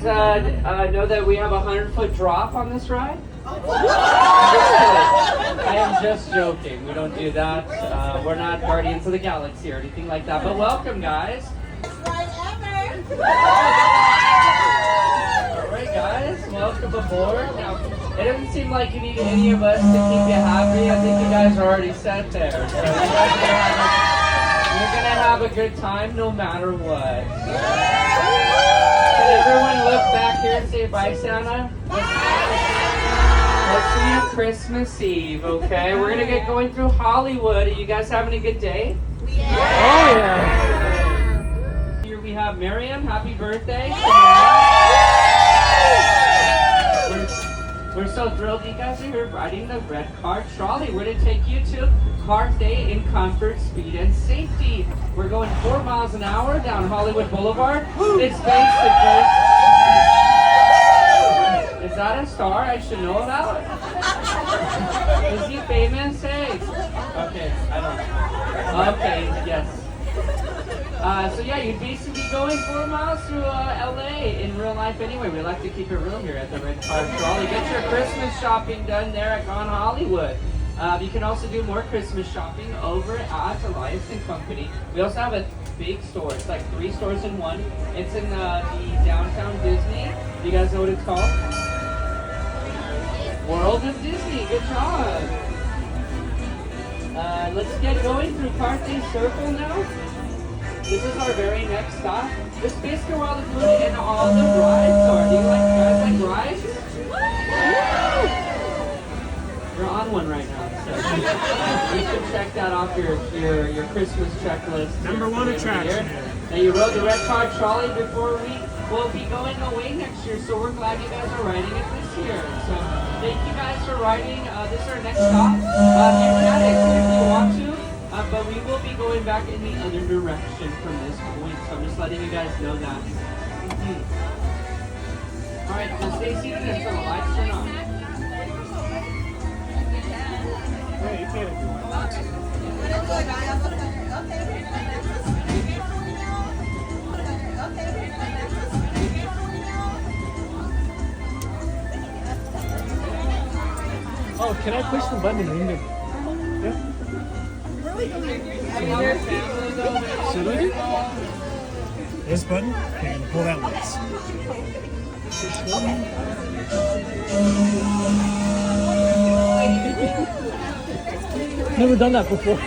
guys know that we have a 100-foot drop on this ride? I am just joking. We don't do that. We're not Guardians of the Galaxy or anything like that. But welcome, guys. Alright, guys. Welcome aboard. Now, it doesn't seem like you need any of us to keep you happy. I think you guys are already set there. So you're going to have a good time no matter what. Can everyone look back here and say bye, Santa? Let's see you Christmas Eve, okay? We're gonna get going through Hollywood. Are you guys having a good day? Yeah. Oh yeah. Here we have Miriam. Happy birthday. We're so thrilled you guys are here riding the Red Car Trolley. We're gonna take you to Car Day in comfort, speed, and safety. We're going 4 miles an hour down Hollywood Boulevard. It's thanks to Chris. Is that a star I should know about? Is he famous? Hey. Okay, I don't know. Okay, yes. So yeah, you'd basically be going 4 miles through LA in real life anyway. We like to keep it real here at the Red Car Trolley. Get your Christmas shopping done there at Gone Hollywood. You can also do more Christmas shopping over at Alliance & Company. We also have a big store. It's like 3 stores in one. It's in the downtown Disney. You guys know what it's called? World of Disney. Good job. Let's get going through Carthay Circle now. This is our very next stop. This is basically where all the food and all the rides are. Do you guys like rides? You're on one right now. So you should check that off your Christmas checklist. Number 1 attraction. Now you rode the Red Car Trolley before we will be going away next year, so we're glad you guys are riding it this year. So thank you guys for riding. This is our next stop. You can exit if you want to, but we will be going back in the other direction from this point. So I'm just letting you guys know that. All right, so stay seated until the lights turn on. Hey, you can if you want. Oh, can I push the button and ring it? Yeah? Should I do? This button? Okay, and pull that once. Never done that before.